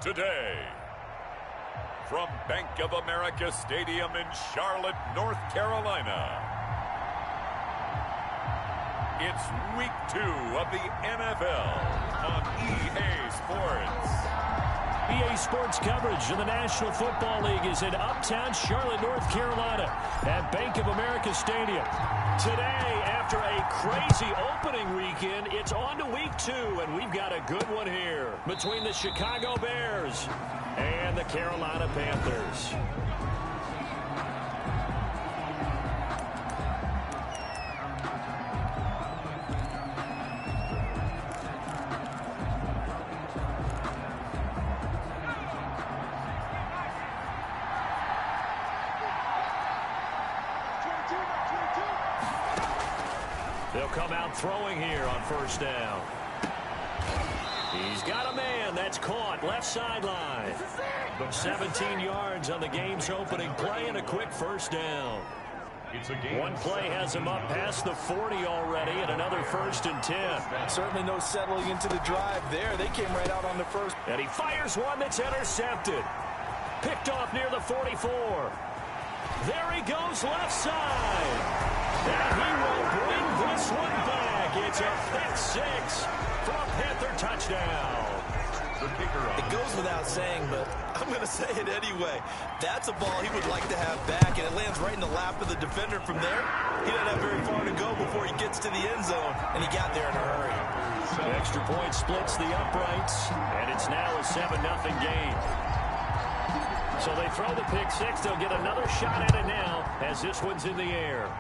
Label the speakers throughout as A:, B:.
A: today. From Bank of America Stadium in Charlotte, North Carolina, it's Week 2 of the NFL on EA Sports.
B: EA Sports coverage of the National Football League is in uptown Charlotte, North Carolina at Bank of America Stadium. Today, after a crazy opening weekend, it's on to Week 2, and we've got a good one here between the Chicago Bears and the Carolina Panthers. They'll come out throwing here on first down. He's got a man that's caught left sideline. 17 yards on the game's opening play and a quick first down. One play has him up past the 40 already and another 1st and 10.
C: Certainly no settling into the drive there. They came right out on the first.
B: And he fires one that's intercepted. Picked off near the 44. There he goes left side. And he will bring this one back. It's a pick 6 for a Panther touchdown.
C: It goes without saying, but I'm going to say it anyway. That's a ball he would like to have back, and it lands right in the lap of the defender from there. He doesn't have very far to go before he gets to the end zone, and he got there in a hurry.
B: The extra point splits the uprights, and it's now a 7-0 game. So they throw the pick 6. They'll get another shot at it now as this one's in the air.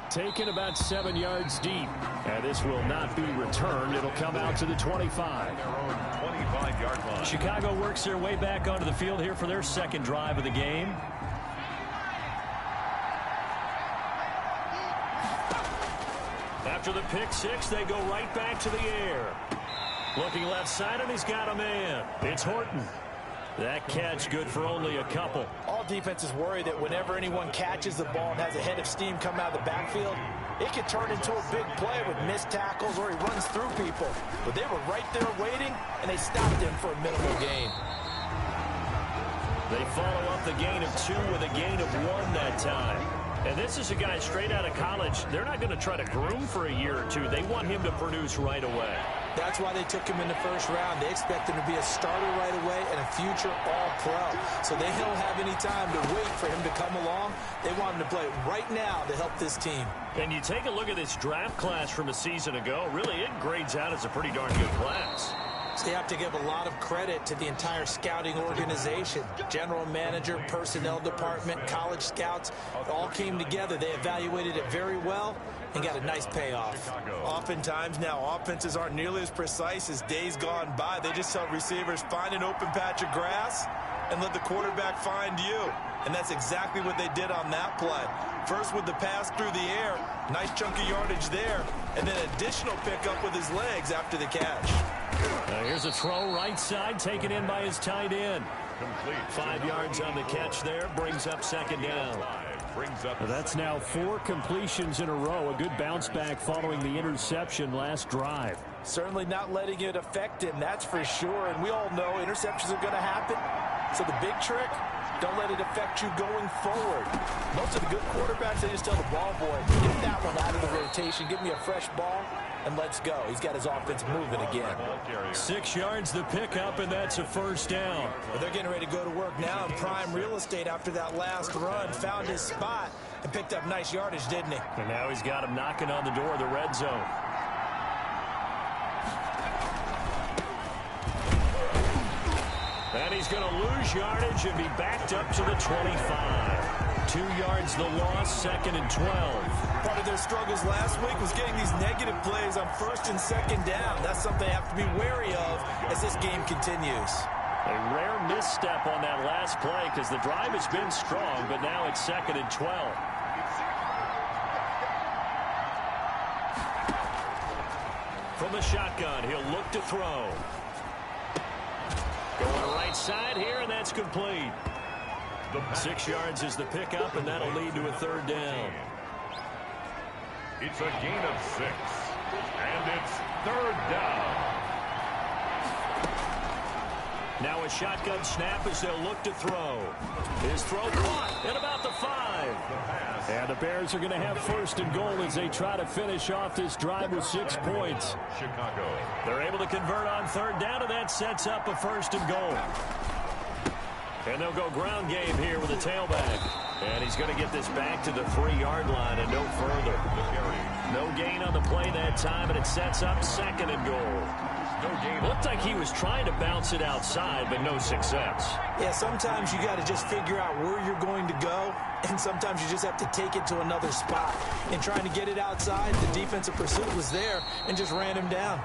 B: Taken about 7 yards deep. And this will not be returned. It'll come out to the 25.
A: 25-yard line.
B: Chicago works their way back onto the field here for their second drive of the game. After the pick 6, they go right back to the air. Looking left side, and he's got a man. It's Horton. That catch good for only a couple.
C: All defenses worry that whenever anyone catches the ball and has a head of steam coming out of the backfield, it could turn into a big play with missed tackles or he runs through people. But they were right there waiting, and they stopped him for a minimal gain.
B: They follow up the gain of 2 with a gain of 1 that time. And this is a guy straight out of college. They're not going to try to groom for a year or two. They want him to produce right away.
C: That's why they took him in the first round. They expect him to be a starter right away and a future all-pro. So they don't have any time to wait for him to come along. They want him to play right now to help this team.
B: And you take a look at this draft class from a season ago. Really, it grades out as a pretty darn good class.
C: So they have to give a lot of credit to the entire scouting organization. General manager, personnel department, college scouts, all came together. They evaluated it very well and got a nice payoff. Oftentimes now, offenses aren't nearly as precise as days gone by. They just tell receivers, find an open patch of grass and let the quarterback find you. And that's exactly what they did on that play. First with the pass through the air, nice chunk of yardage there, and then additional pickup with his legs after the catch.
B: Now here's a throw right side, taken in by his tight end.
A: Complete.
B: 5 yards on the catch there, brings up second down. That's now 4 completions in a row. A good bounce back following the interception last drive.
C: Certainly not letting it affect him, that's for sure. And we all know interceptions are going to happen. So the big trick, don't let it affect you going forward. Most of the good quarterbacks, they just tell the ball boy, get that one out of the rotation, give me a fresh ball, and let's go. He's got his offense moving again.
B: 6 yards the pickup, and that's a first down.
C: Well, they're getting ready to go to work now in prime real estate after that last run. Found his spot and picked up nice yardage, didn't he?
B: And now he's got him knocking on the door of the red zone. And he's going to lose yardage and be backed up to the 25. 2 yards the loss, 2nd and 12.
C: Part of their struggles last week was getting these negative plays on 1st and 2nd down. That's something they have to be wary of as this game continues.
B: A rare misstep on that last play because the drive has been strong, but now it's 2nd and 12. From the shotgun, he'll look to throw. Going right side here, and that's complete. 6 yards is the pickup, and that'll lead to a 3rd down.
A: It's a gain of 6, and it's 3rd down.
B: Now a shotgun snap as they'll look to throw. His throw caught at about the 5. And the Bears are going to have first and goal as they try to finish off this drive with 6 points.
A: Chicago.
B: They're able to convert on third down, and that sets up a first and goal. And they'll go ground game here with a tailback. And he's going to get this back to the 3-yard line and no further. No gain on the play that time, and it sets up second and goal. Looked like he was trying to bounce it outside, but no success.
C: Yeah, sometimes you got to just figure out where you're going to go, and sometimes you just have to take it to another spot. And trying to get it outside, the defensive pursuit was there and just ran him down.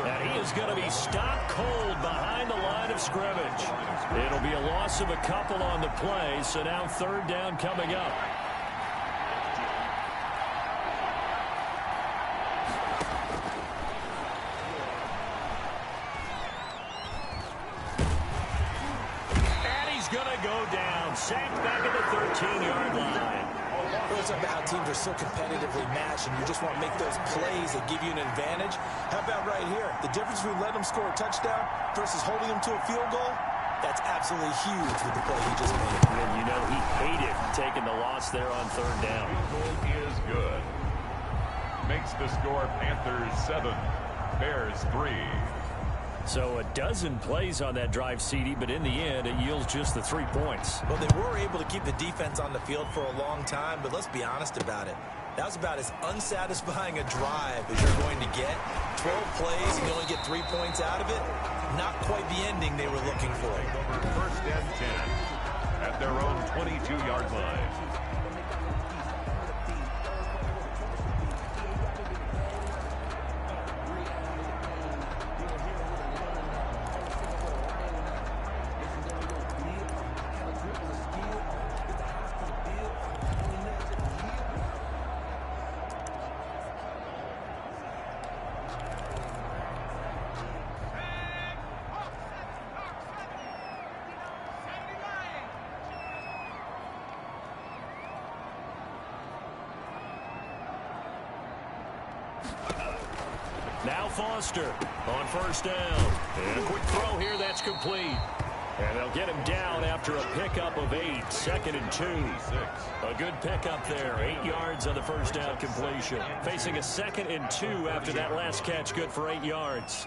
B: And he is going to be stopped cold behind the line of scrimmage. It'll be a loss of a couple on the play, so now third down coming up. Going to go down. Sacked back at the 13-yard line.
C: Well, it's about how teams are so competitively matched, and you just want to make those plays that give you an advantage. How about right here? The difference between letting them score a touchdown versus holding them to a field goal, that's absolutely huge with the play he just made.
B: And you know he hated taking the loss there on third down.
A: Goal is good. Makes the score Panthers 7, Bears 3.
B: So a dozen plays on that drive, CD, but in the end, it yields just the 3 points.
C: Well, they were able to keep the defense on the field for a long time, but let's be honest about it. That was about as unsatisfying a drive as you're going to get. 12 plays, and you only get 3 points out of it. Not quite the ending they were looking for.
A: First and 10 at their own 22-yard line.
B: Now Foster on first down. And a quick throw here, that's complete. And they'll get him down after a pickup of 8, second and 2. A good pickup there, 8 yards on the first down completion. Facing a second and 2 after that last catch, good for 8 yards.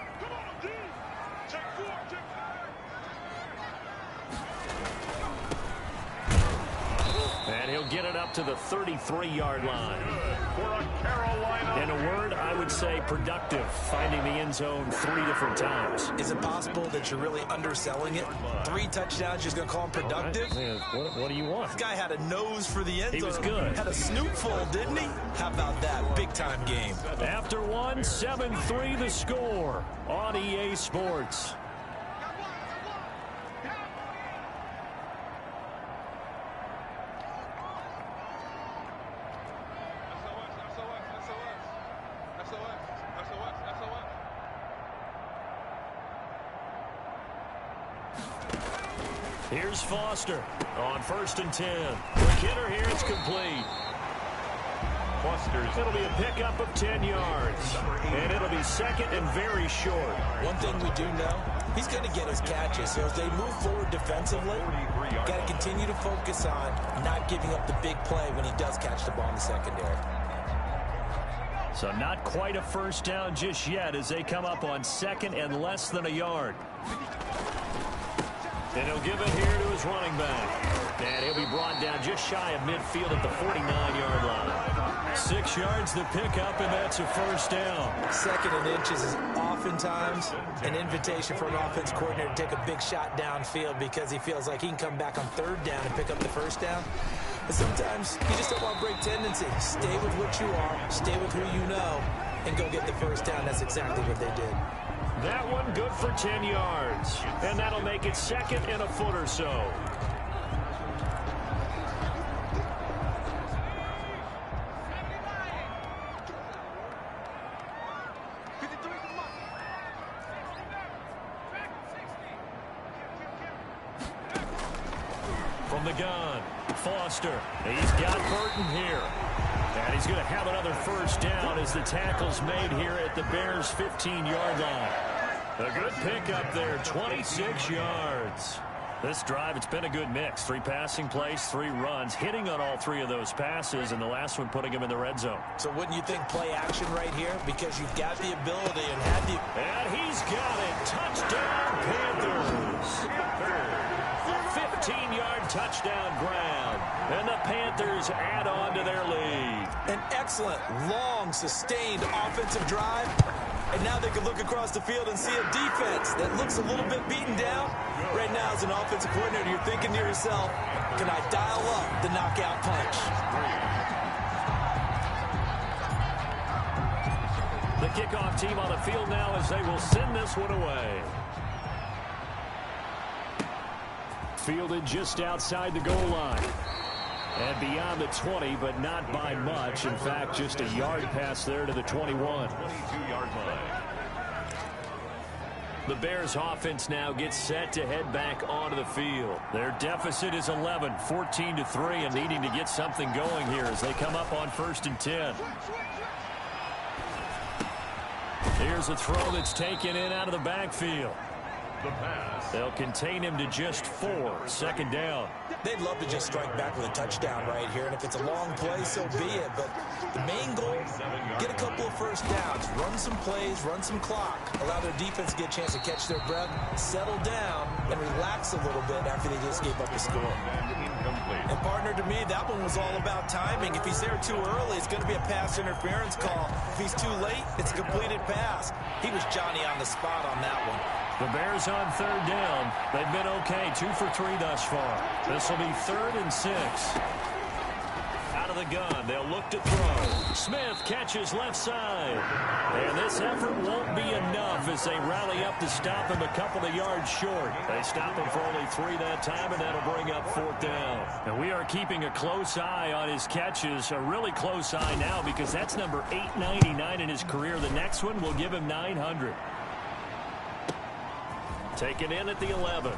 B: And he'll get it up to the 33-yard line. In a word, I would say productive, finding the end zone 3 different times.
C: Is it possible that you're really underselling it? 3 touchdowns, just going to call him productive?
B: Man, what do you want?
C: This guy had a nose for the end zone.
B: He was good.
C: Had a snootful, didn't he? How about that? Big-time game.
B: After one, 7-3 the score on EA Sports. Here's Foster on first and 10. McKinnon here, it's complete.
A: Foster's.
B: It'll be a pickup of 10 yards. And it'll be second and very short.
C: One thing we do know, he's going to get his catches. So as they move forward defensively, got to continue to focus on not giving up the big play when he does catch the ball in the secondary.
B: So not quite a first down just yet as they come up on second and less than a yard. And he'll give it here to his running back. And he'll be brought down just shy of midfield at the 49-yard line. 6 yards to pick up, and that's a first down.
C: Second and inches is oftentimes an invitation for an offense coordinator to take a big shot downfield because he feels like he can come back on third down and pick up the first down. But sometimes you just don't want to break tendency. Stay with what you are, stay with who you know, and go get the first down. That's exactly what they did.
B: That one good for 10 yards. And that'll make it second and a foot or so. From the gun, Foster. He's got Burton here. And he's going to have another first down as the tackle's made here at the Bears' 15-yard line. A good pickup there, 26 yards. This drive, it's been a good mix. 3 passing plays, 3 runs, hitting on all 3 of those passes, and the last one putting him in the red zone.
C: So wouldn't you think play action right here? Because you've got the ability and had the...
B: And he's got it. Touchdown, Panthers. 15-yard touchdown grab. And the Panthers add on to their lead.
C: An excellent, long, sustained offensive drive. And now they can look across the field and see a defense that looks a little bit beaten down. Right now, as an offensive coordinator, you're thinking to yourself, can I dial up the knockout punch?
B: The kickoff team on the field now as they will send this one away. Fielded just outside the goal line. And beyond the 20, but not by much. In fact, just a yard pass there to the 21. 22-yard line. The Bears offense now gets set to head back onto the field. Their deficit is 11, 14-3, and needing to get something going here as they come up on 1st and 10. Here's a throw that's taken in out of the backfield. The pass. They'll contain him to just 4. Second down.
C: They'd love to just strike back with a touchdown right here, and if it's a long play, so be it. But the main goal, get a couple of first downs, run some plays, run some clock, allow their defense to get a chance to catch their breath, settle down, and relax a little bit after they just gave up the score. And partner, to me, that one was all about timing. If he's there too early, it's going to be a pass interference call. If he's too late, it's a completed pass. He was Johnny on the spot on that one.
B: The Bears on 3rd down. They've been okay, 2 for 3 thus far. This will be 3rd and 6. Out of the gun, they'll look to throw. Smith catches left side. And this effort won't be enough as they rally up to stop him a couple of yards short. They stop him for only 3 that time, and that'll bring up 4th down. And we are keeping a close eye on his catches, a really close eye now, because that's number 899 in his career. The next one will give him 900. Taken in at the 11.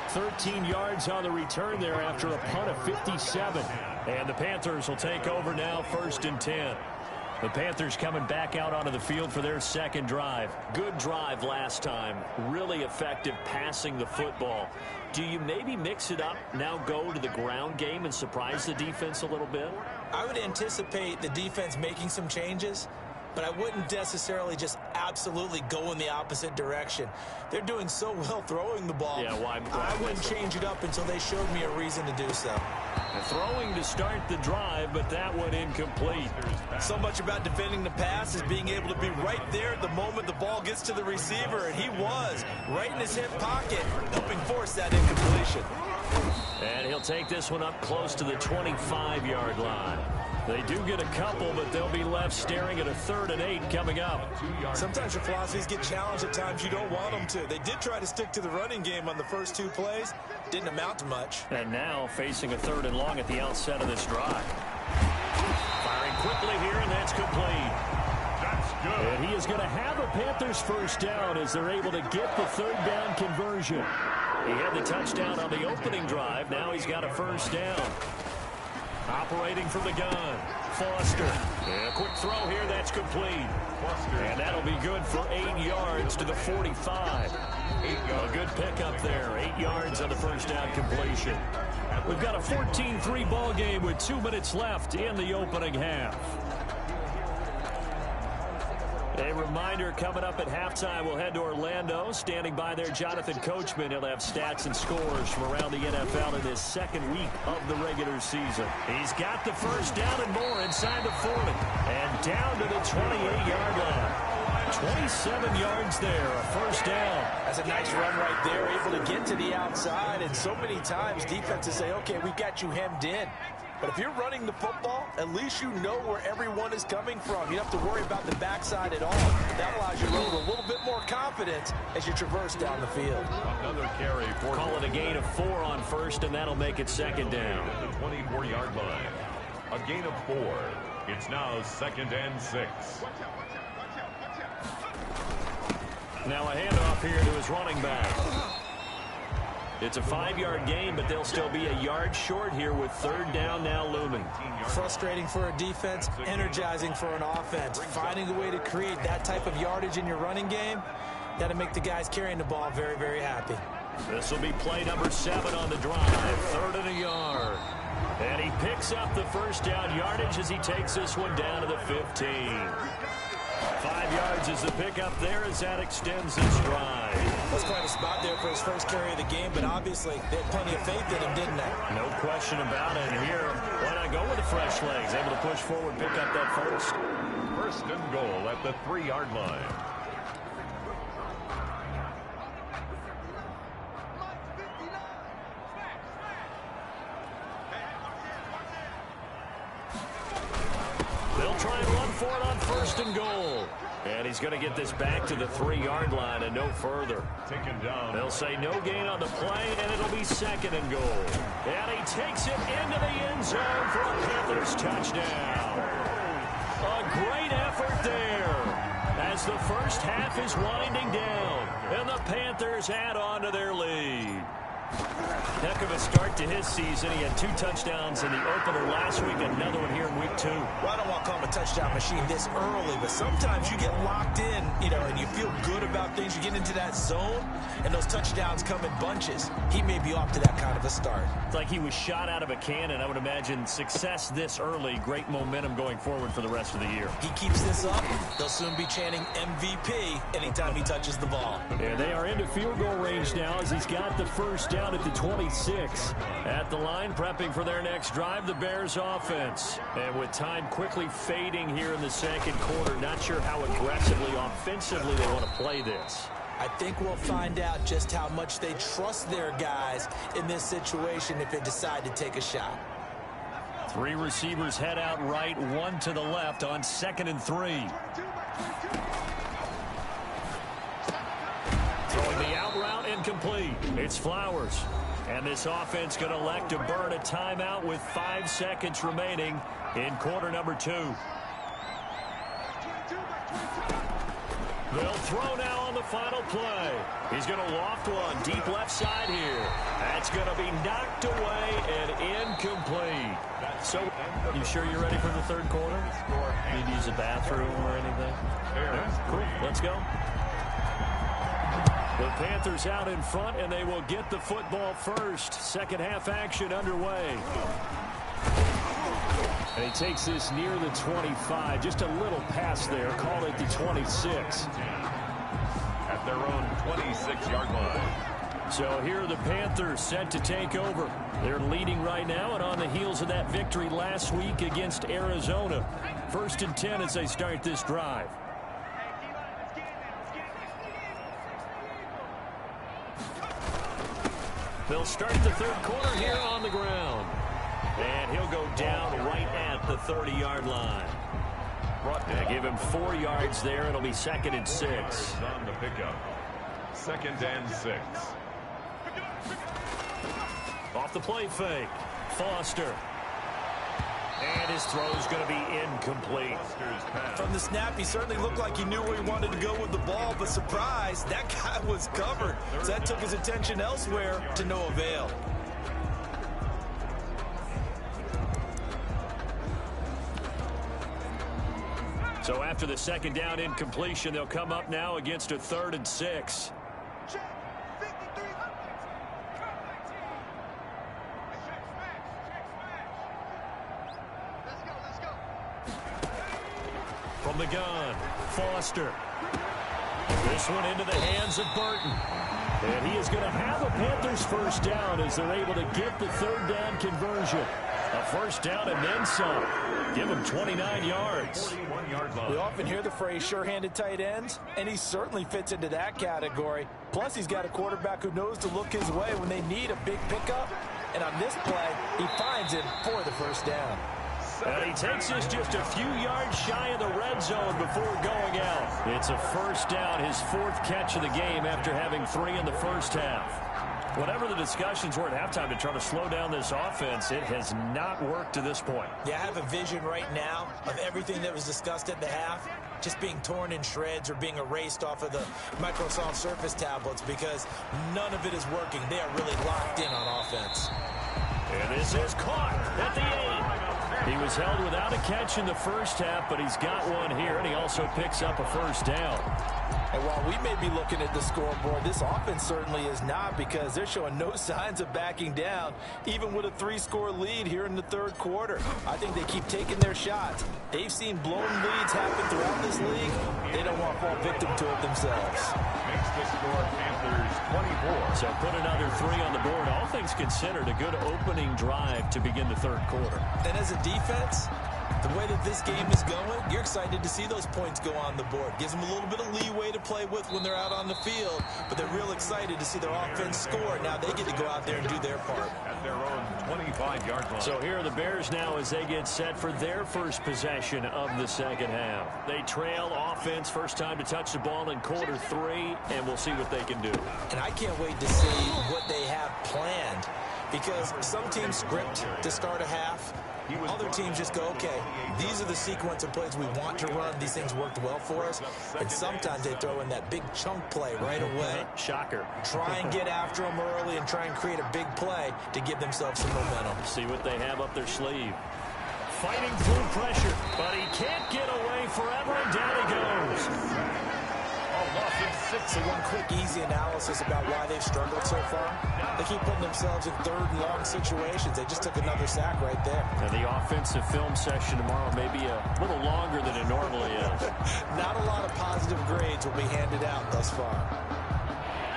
B: 13 yards on the return there after a punt of 57. And the Panthers will take over now, 1st and 10. The Panthers coming back out onto the field for their second drive. Good drive last time. Really effective passing the football. Do you maybe mix it up, now go to the ground game and surprise the defense a little bit?
C: I would anticipate the defense making some changes, but I wouldn't necessarily just absolutely go in the opposite direction. They're doing so well throwing the ball.
B: Yeah, well,
C: I wouldn't change it up until they showed me a reason to do so.
B: Throwing to start the drive, but that one incomplete.
C: So much about defending the pass is being able to be right there at the moment the ball gets to the receiver, and he was right in his hip pocket, helping force that incompletion.
B: And he'll take this one up close to the 25-yard line. They do get a couple, but they'll be left staring at a 3rd and 8 coming up.
C: Sometimes your philosophies get challenged at times you don't want them to. They did try to stick to the running game on the first 2 plays. Didn't amount to much.
B: And now facing a 3rd and long at the outset of this drive. Firing quickly here, and that's complete. That's good. And he is going to have a Panthers first down as they're able to get the 3rd down conversion. He had the touchdown on the opening drive. Now he's got a first down. Operating from the gun, Foster. And a quick throw here, that's complete. And that'll be good for 8 yards to the 45. A good pickup there, 8 yards on the first down completion. We've got a 14-3 ball game with 2 minutes left in the opening half. A reminder, coming up at halftime, we'll head to Orlando. Standing by there, Jonathan Coachman. He'll have stats and scores from around the NFL in his second week of the regular season. He's got the first down and more inside the 40. And down to the 28-yard line. 27 yards there, a first down.
C: That's a nice run right there, able to get to the outside. And so many times defenses say, okay, we've got you hemmed in. But if you're running the football, at least you know where everyone is coming from. You don't have to worry about the backside at all. That allows you to run with a little bit more confidence as you traverse down the field.
A: Another carry for
B: Call it a gain of 4 on first, and that'll make it second down.
A: the 24-yard line. A gain of 4. It's now 2nd and 6.
B: Now a handoff here to his running back. It's a 5-yard gain, but they'll still be a yard short here with third down now looming.
C: Frustrating for a defense, energizing for an offense. Finding a way to create that type of yardage in your running game, that'll make the guys carrying the ball very, very happy.
B: This will be play number 7 on the drive. 3rd and a yard. And he picks up the first down yardage as he takes this one down to the 15. 5 yards is the pickup there as that extends this drive.
C: That's quite a spot there for his first carry of the game, but obviously they had plenty of faith in him, didn't they?
B: No question about it. And here, why not go with the fresh legs? Able to push forward, pick up that first.
A: First and goal at the 3-yard line.
B: They'll try and run for it on first and goal. And he's going to get this back to the 3-yard line and no further.
A: Taken down.
B: They'll say no gain on the play, and it'll be 2nd and goal. And he takes it into the end zone for a Panthers touchdown. A great effort there as the first half is winding down, and the Panthers add on to their lead. Heck of a start to his season. He had 2 touchdowns in the opener last week, another one here in week 2.
C: Well, I don't want to call him a touchdown machine this early, but sometimes you get locked in, and you feel good about things. You get into that zone, and those touchdowns come in bunches. He may be off to that kind of a start.
B: It's like he was shot out of a cannon. I would imagine success this early, great momentum going forward for the rest of the year.
C: He keeps this up, they'll soon be chanting MVP anytime he touches the ball.
B: Yeah, they are into field goal range now as he's got the first down at the 26. At the line, prepping for their next drive, the Bears offense. And with time quickly fading here in the second quarter, not sure how aggressively, offensively they want to play this.
C: I think we'll find out just how much they trust their guys in this situation if they decide to take a shot.
B: 3 receivers head out right, 1 to the left on 2nd and 3. Throwing the out route incomplete. It's Flowers. And this offense going to elect to burn a timeout with 5 seconds remaining in quarter number 2. They'll throw now on the final play. He's going to loft one deep left side here. That's going to be knocked away and incomplete. So, you sure you're ready for the third quarter? Need to use a bathroom or anything? Yeah, cool. Let's go. The Panthers out in front, and they will get the football first. Second half action underway. And he takes this near the 25. Just a little pass there. Call it the 26.
A: At their own 26-yard line.
B: So here are the Panthers set to take over. They're leading right now and on the heels of that victory last week against Arizona. 1st and 10 as they start this drive. They'll start the third quarter here on the ground. And he'll go down right at the 30-yard line. They give him 4 yards there. It'll be 2nd and 6.
A: On the pickup. 2nd and 6.
B: Off the play fake. Foster. And his throw's going to be incomplete.
C: From the snap, he certainly looked like he knew where he wanted to go with the ball, but surprise, that guy was covered. So that took his attention elsewhere to no avail.
B: So after the second down incompletion, they'll come up now against a 3rd and 6. From the gun, Foster. This one into the hands of Burton. And he is going to have a Panthers first down as they're able to get the 3rd down conversion. A first down and then some. Give him 29 yards.
C: We often hear the phrase sure-handed tight ends, and he certainly fits into that category. Plus, he's got a quarterback who knows to look his way when they need a big pickup. And on this play, he finds him for the first down.
B: And he takes this just a few yards shy of the red zone before going out. It's a first down, his 4th catch of the game after having 3 in the first half. Whatever the discussions were at halftime to try to slow down this offense, it has not worked to this point.
C: Yeah, I have a vision right now of everything that was discussed at the half just being torn in shreds or being erased off of the Microsoft Surface tablets because none of it is working. They are really locked in on offense.
B: And this is caught at the 8. He was held without a catch in the first half, but he's got one here, and he also picks up a first down.
C: And while we may be looking at the scoreboard, this offense certainly is not, because they're showing no signs of backing down, even with a 3-score lead here in the third quarter. I think they keep taking their shots. They've seen blown leads happen throughout this league. They don't want to fall victim to it themselves.
A: Makes the score Panthers 24.
B: So put another 3 on the board. All things considered, a good opening drive to begin the third quarter.
C: And as a defense, the way that this game is going, you're excited to see those points go on the board. Gives them a little bit of leeway to play with when they're out on the field, but they're real excited to see their offense score. Now they get to go out there and do their part.
A: At their own 25-yard line.
B: So here are the Bears now as they get set for their first possession of the second half. They trail offense, first time to touch the ball in quarter 3, and we'll see what they can do.
C: And I can't wait to see what they have planned, because some teams script to start a half. Other teams just go, okay, these are the sequence of plays we want to run. These things worked well for us. And sometimes they throw in that big chunk play right away.
B: Shocker.
C: Try and get after them early and try and create a big play to give themselves some momentum.
B: See what they have up their sleeve. Fighting through pressure, but he can't get away forever, and down he goes.
C: So one quick, easy analysis about why they've struggled so far. They keep putting themselves in third and long situations. They just took another sack right there.
B: And the offensive film session tomorrow may be a little longer than it normally is.
C: Not a lot of positive grades will be handed out thus far.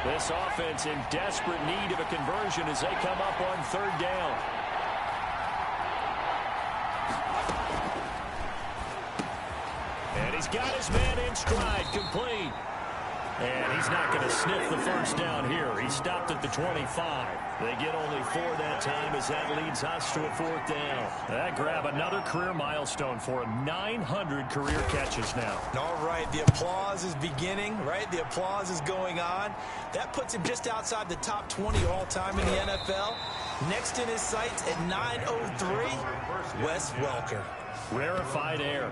B: This offense in desperate need of a conversion as they come up on third down. And he's got his man in stride, complete. And he's not going to sniff the first down here. He stopped at the 25. They get only 4 that time as that leads us to a 4th down. That grab another career milestone for him. 900 career catches now.
C: All right, the applause is beginning, right? The applause is going on. That puts him just outside the top 20 all-time in the NFL. Next in his sights at 9:03, Wes Welker.
B: Rarefied air.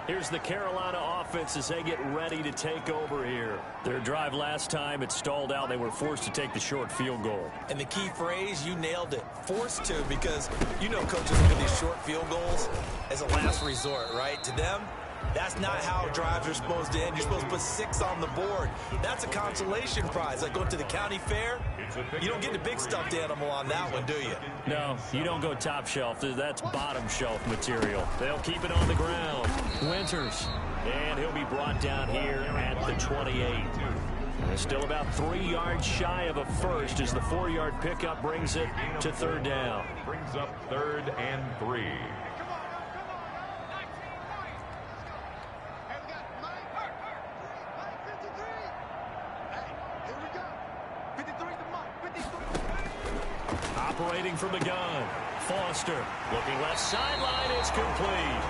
B: Here's the Carolina offense as they get ready to take over here. Their drive last time, it stalled out. They were forced to take the short field goal.
C: And the key phrase, you nailed it. Forced to, because you know coaches look at these short field goals as a last resort, right? To them, that's not how drives are supposed to end. You're supposed to put 6 on the board. That's a consolation prize. Like going to the county fair, you don't get the big stuffed animal on that one, do you?
B: No, you don't go top shelf. That's bottom shelf material. They'll keep it on the ground. Winters. And he'll be brought down here at the 28. And still about 3 yards shy of a first as the 4-yard pickup brings it to third down.
A: Brings up 3rd and 3.
B: Operating from the gun. Foster looking left sideline. It's complete.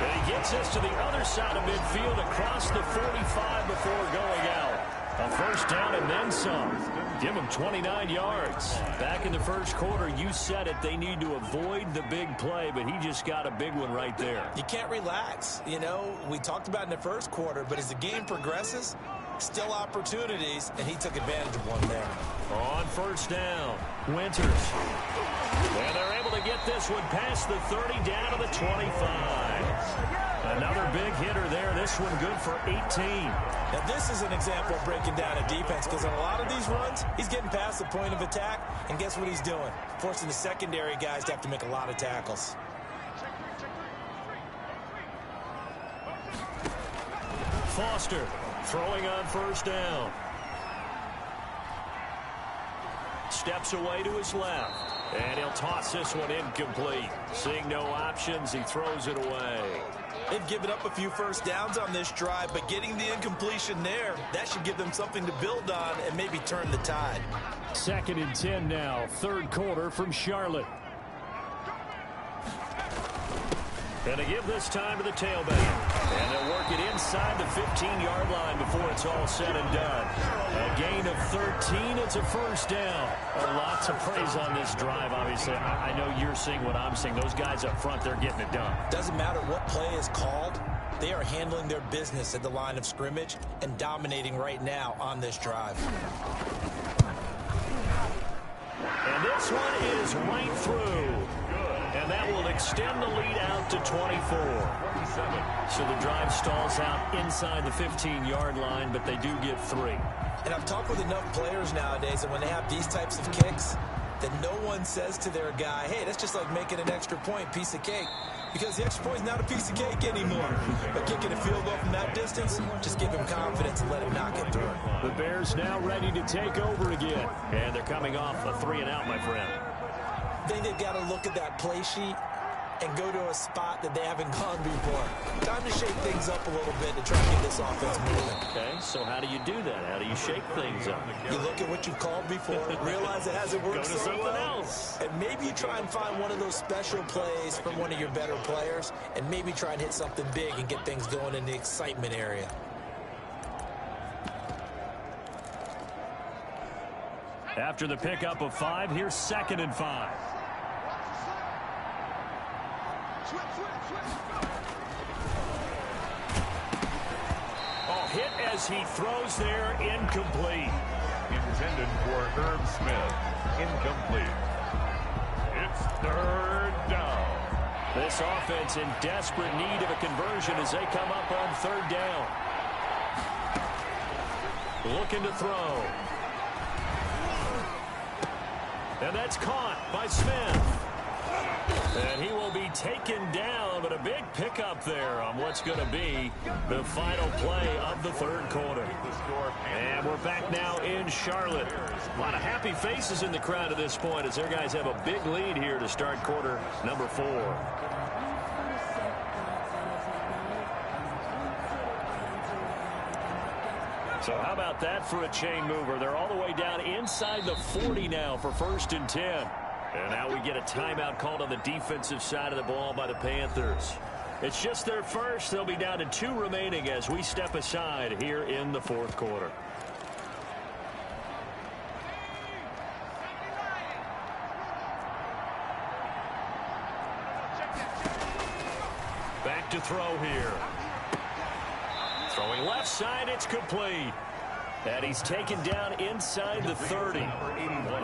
B: And he gets us to the other side of midfield across the 45 before going out. A first down and then some. Give him 29 yards. Back in the first quarter, you said it. They need to avoid the big play, but he just got a big one right there.
C: You can't relax. You know, we talked about in the first quarter, but as the game progresses, still opportunities, and he took advantage of one there.
B: On first down, Winters. And they're able to get this one past the 30 down to the 25. Another big hitter there. This one good for 18.
C: Now, this is an example of breaking down a defense, because on a lot of these runs, he's getting past the point of attack, and guess what he's doing? Forcing the secondary guys to have to make a lot of tackles.
B: Foster throwing on first down. Steps away to his left. And he'll toss this one incomplete. Seeing no options, he throws it away.
C: They've given up a few first downs on this drive, but getting the incompletion there, that should give them something to build on and maybe turn the tide.
B: 2nd and 10 now, third quarter from Charlotte. And they give this time to the tailback. And they'll work it inside the 15-yard line before it's all said and done. A gain of 13. It's a first down. Lots of praise on this drive, obviously. I know you're seeing what I'm seeing. Those guys up front, they're getting it done.
C: Doesn't matter what play is called. They are handling their business at the line of scrimmage and dominating right now on this drive.
B: And this one is right through. And that will extend the lead out to 24. So the drive stalls out inside the 15-yard line, but they do get 3.
C: And I've talked with enough players nowadays that when they have these types of kicks, that no one says to their guy, hey, that's just like making an extra point, piece of cake. Because the extra point is not a piece of cake anymore. But kicking a field goal from that distance, just give him confidence and let him knock it through.
B: The Bears now ready to take over again. And they're coming off a 3-and-out, my friend.
C: I think they've got to look at that play sheet and go to a spot that they haven't gone before. Time to shake things up a little bit to try and get this offense moving.
B: Okay, so how do you do that? How do you shake things up?
C: You look at what you've called before, realize it hasn't worked so well,
B: else.
C: and maybe you try and find one of those special plays from one of your better players, and maybe try and hit something big and get things going in the excitement area.
B: After the pickup of 5, here's 2nd and 5. Oh, hit as he throws there, incomplete.
A: Intended for Herb Smith. Incomplete. It's 3rd down.
B: This offense in desperate need of a conversion as they come up on 3rd down. Looking to throw. And that's caught by Smith. And he will be taken down, but a big pickup there on what's going to be the final play of the 3rd quarter. And we're back now in Charlotte. A lot of happy faces in the crowd at this point as their guys have a big lead here to start quarter number 4. So how about that for a chain mover? They're all the way down inside the 40 now for 1st and 10. And now we get a timeout called on the defensive side of the ball by the Panthers. It's just their first. They'll be down to 2 remaining as we step aside here in the 4th quarter. Back to throw here. Throwing left side, it's complete. And he's taken down inside the 30.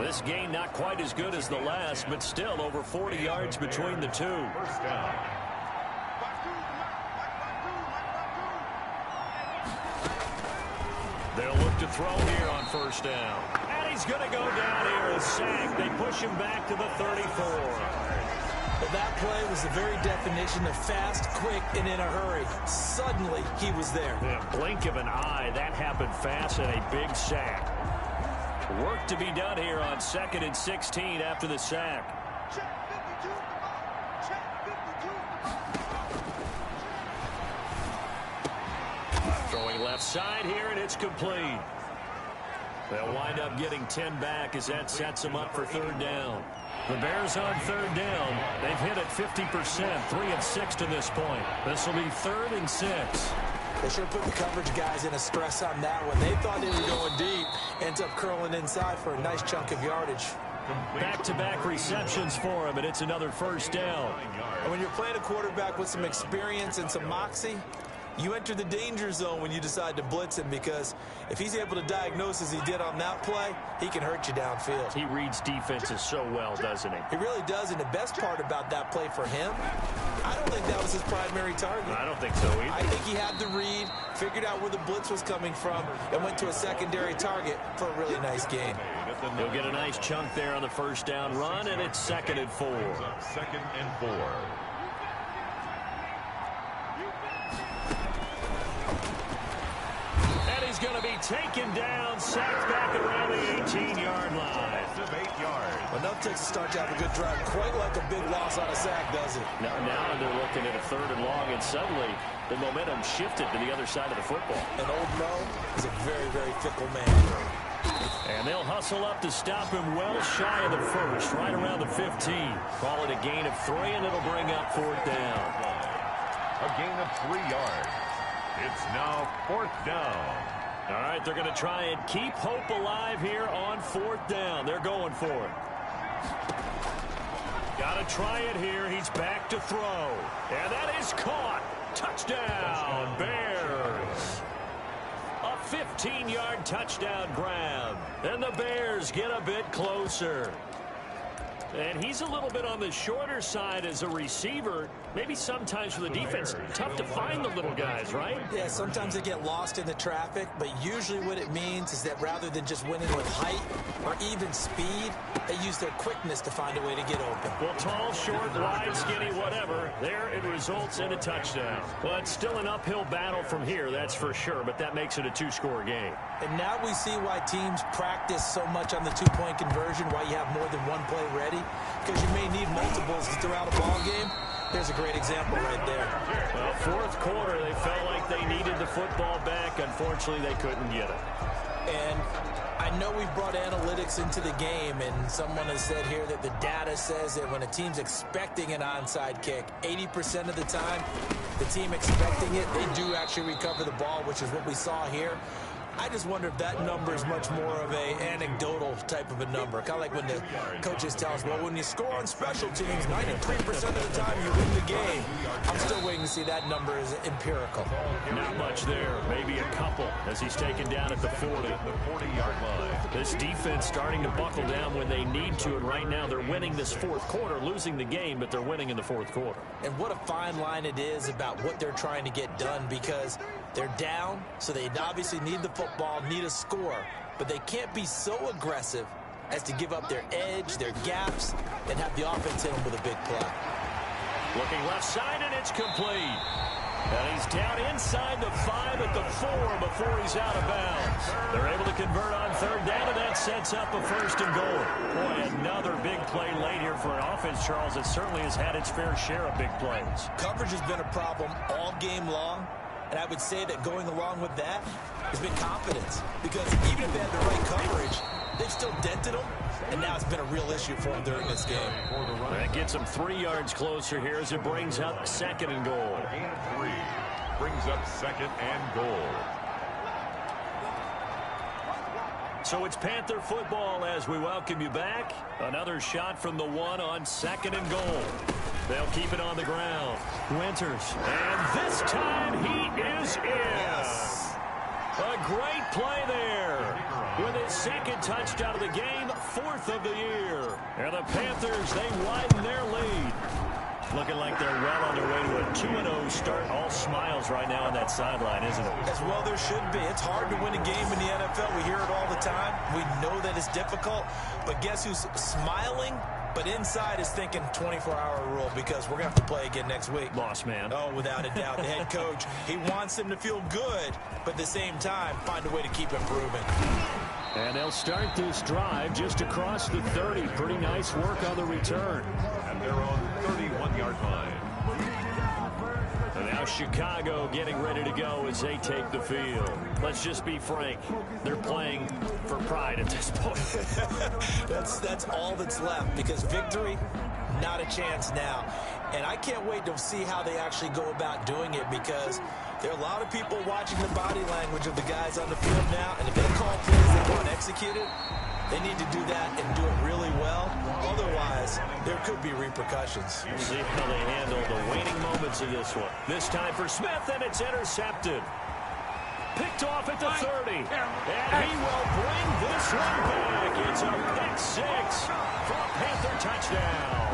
B: This gain not quite as good as the last, but still over 40 yards between the two.
A: First down.
B: They'll look to throw here on 1st down. And he's going to go down here, a sack. They push him back to the 34.
C: But that play was the very definition of fast, quick, and in a hurry. Suddenly, he was there.
B: Yeah, blink of an eye. That happened fast and a big sack. Work to be done here on 2nd and 16 after the sack. Throwing left side here, and it's complete. They'll wind up getting 10 back as that sets them up for 3rd down. The Bears on 3rd down. They've hit it 50%, 3 of 6 to this point. This will be 3rd and 6.
C: They sure put the coverage guys in a stress on that one. They thought they were going deep. Ends up curling inside for a nice chunk of yardage.
B: Back-to-back receptions for him, and it's another 1st down.
C: And when you're playing a quarterback with some experience and some moxie, you enter the danger zone when you decide to blitz him, because if he's able to diagnose as he did on that play, he can hurt you downfield.
B: He reads defenses so well, doesn't he?
C: He really does, and the best part about that play for him, I don't think that was his primary target.
B: I don't think so either.
C: I think he had the read, figured out where the blitz was coming from, and went to a secondary target for a really nice gain.
B: He'll get a nice chunk there on the 1st down run, and it's 2nd and 4.
A: 2nd and 4.
B: He's going to be taken down, sacked back around the 18-yard line.
A: 8 yards.
C: Enough takes to start to have a good drive, quite like a big loss on a sack, does it?
B: Now they're looking at a 3rd and long, and suddenly the momentum shifted to the other side of the football.
C: And old Mo is a very, very fickle man.
B: And they'll hustle up to stop him well shy of the 1st, right around the 15. Call it a gain of 3, and it'll bring up 4th down.
A: A gain of 3 yards. It's now 4th down.
B: All right, they're going to try and keep hope alive here on 4th down. They're going for it. Got to try it here. He's back to throw. And that is caught. Touchdown, Bears. A 15-yard touchdown grab. And the Bears get a bit closer. And he's a little bit on the shorter side as a receiver. Maybe sometimes for the defense, tough to find the little guys, right?
C: Yeah, sometimes they get lost in the traffic, but usually what it means is that rather than just winning with height or even speed, they use their quickness to find a way to get open.
B: Well, tall, short, wide, skinny, whatever, there it results in a touchdown. Well, it's still an uphill battle from here, that's for sure, but that makes it a 2-score game.
C: And now we see why teams practice so much on the 2-point conversion, why you have more than one play ready, because you may need multiples throughout a ball game. There's a great example right there.
B: Well, 4th quarter, they felt like they needed the football back. Unfortunately, they couldn't get it.
C: And I know we've brought analytics into the game, and someone has said here that the data says that when a team's expecting an onside kick, 80% of the time, the team expecting it, they do actually recover the ball, which is what we saw here. I just wonder if that number is much more of a anecdotal type of a number. Kind of like when the coaches tell us, well, when you score on special teams, 93% of the time you win the game. I'm still waiting to see that number is empirical.
B: Not much there. Maybe a couple as he's taken down at the 40.
A: The 40-yard line.
B: This defense starting to buckle down when they need to, and right now they're winning this 4th quarter, losing the game, but they're winning in the 4th quarter.
C: And what a fine line it is about what they're trying to get done, because they're down, so they obviously need the football, need a score, but they can't be so aggressive as to give up their edge, their gaps, and have the offense hit them with a big play.
B: Looking left side, and it's complete. And he's down inside the 5 at the 4 before he's out of bounds. They're able to convert on 3rd down, and that sets up a 1st and goal. Boy, another big play late here for an offense, Charles, that certainly has had its fair share of big plays.
C: Coverage has been a problem all game long, and I would say that going along with that has been confidence, because even if they had the right coverage, they've still dented them, and now it's been a real issue for them during this game.
B: That gets them 3 yards closer here as it brings up 2nd and goal.
A: Gain of 3 brings up 2nd and goal.
B: So it's Panther football as we welcome you back. Another shot from the 1 on 2nd and goal. They'll keep it on the ground. Winters. And this time he is in.
C: Yes.
B: A great play there. With his 2nd touchdown of the game, 4th of the year. And the Panthers, they widen their lead. Looking like they're well on their way to a 2-0 start. All smiles right now on that sideline, isn't it?
C: As well there should be. It's hard to win a game in the NFL. We hear it all the time. We know that it's difficult. But guess who's smiling? But inside is thinking 24-hour rule, because we're going to have to play again next week.
B: Boss man.
C: Oh, without a doubt. The head coach, he wants them to feel good, but at the same time, find a way to keep improving.
B: And they'll start this drive just across the 30. Pretty nice work on the return.
A: And they're on 31-yard line.
B: And now Chicago getting ready to go as they take the field. Let's just be frank. They're playing for pride at this point.
C: That's all that's left, because victory, not a chance now. And I can't wait to see how they actually go about doing it, because there are a lot of people watching the body language of the guys on the field now, and if they call plays they want executed, they need to do that and do it really well. Otherwise, there could be repercussions.
B: We'll see how they handle the waning moments of this one. This time for Smith, and it's intercepted. Picked off at the 30. And he will bring this one back. It's a pick 6 for a Panther touchdown.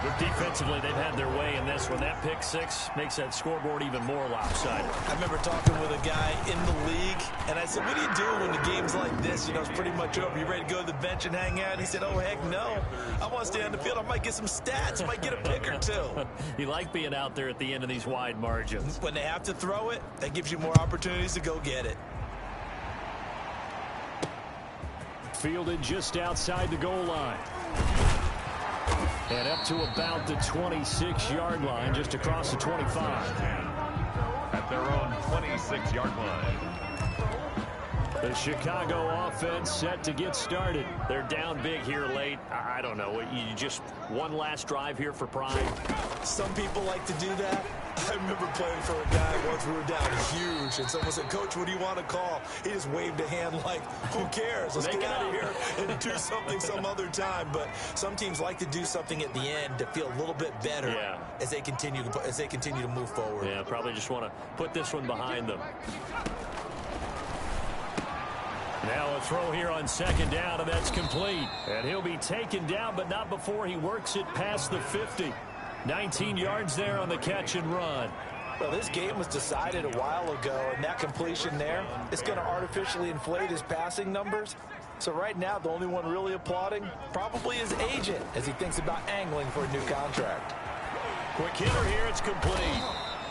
B: But defensively, they've had their way in this one. That pick 6 makes that scoreboard even more lopsided.
C: I remember talking with a guy in the league, and I said, what do you do when the game's like this? You know, it's pretty much over. You ready to go to the bench and hang out? He said, oh, heck no. I want to stay on the field. I might get some stats. I might get a pick or two.
B: You like being out there at the end of these wide margins.
C: When they have to throw it, that gives you more opportunities to go get it.
B: Fielded just outside the goal line. And up to about the 26-yard line, just across the 25.
A: At their own 26-yard line.
B: The Chicago offense set to get started. They're down big here late. I don't know. You just one last drive here for pride.
C: Some people like to do that. I remember playing for a guy once. We were down huge, and someone said, "Coach, what do you want to call?" He just waved a hand like, "Who cares? Let's get out of here and do something some other time." But some teams like to do something at the end to feel a little bit better as they continue to move forward.
B: Yeah, probably just want to put this one behind them. Now a throw here on second down, and that's complete. And he'll be taken down, but not before he works it past the 50. 19 yards there on the catch and run.
C: Well, this game was decided a while ago, and that completion there is going to artificially inflate his passing numbers. So right now, the only one really applauding probably his agent as he thinks about angling for a new contract.
B: Quick hitter here, it's complete.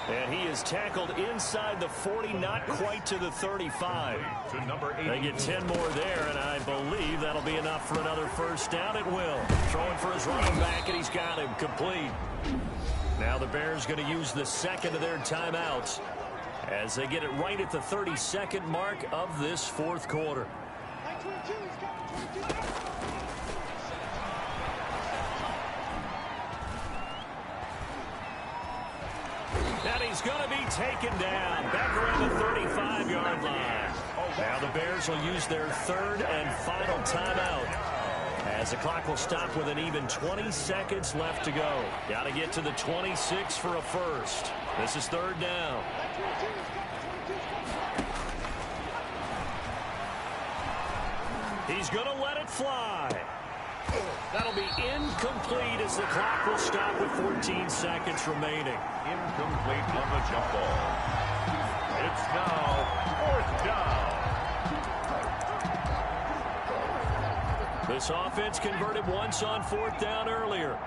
B: And he is tackled inside the 40, not quite to the 35. They get 10 more there, and I believe that'll be enough for another first down. It will. Throwing for his running back, and he's got him complete. Now the Bears going to use the second of their timeouts as they get it right at the 32nd mark of this fourth quarter. And he's going to be taken down back around the 35-yard line. Now the Bears will use their third and final timeout as the clock will stop with an even 20 seconds left to go. Got to get to the 26 for a first. This is third down. He's going to let it fly. That'll be incomplete as the clock will stop with 14 seconds remaining.
A: Incomplete on the jump ball. It's now fourth down.
B: This offense converted once on fourth down earlier.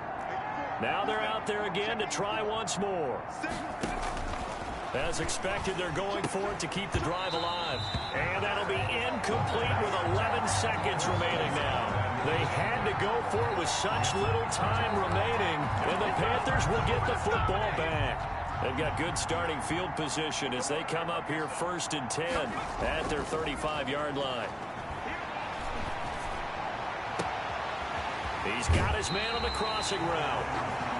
B: Now they're out there again to try once more. As expected, they're going for it to keep the drive alive. And that'll be incomplete with 11 seconds remaining now. They had to go for it with such little time remaining, and the Panthers will get the football back. They've got good starting field position as they come up here first and 10 at their 35-yard line. He's got his man on the crossing route.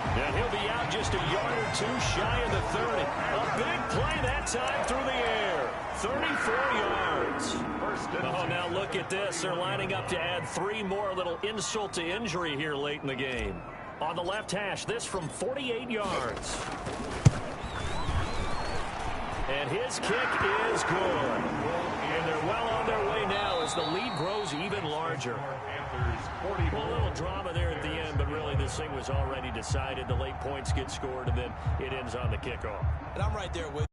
B: And he'll be out just a yard or two shy of the 30. A big play that time through the air. 34 yards. Oh, now look at this. They're lining up to add 3 more. A little insult to injury here late in the game. On the left hash, this from 48 yards. And his kick is good. And they're well on their way now as the lead grows even larger. Well, a little drama there at the end, but really this thing was already decided. The late points get scored, and then it ends on the kickoff.
C: And I'm right there with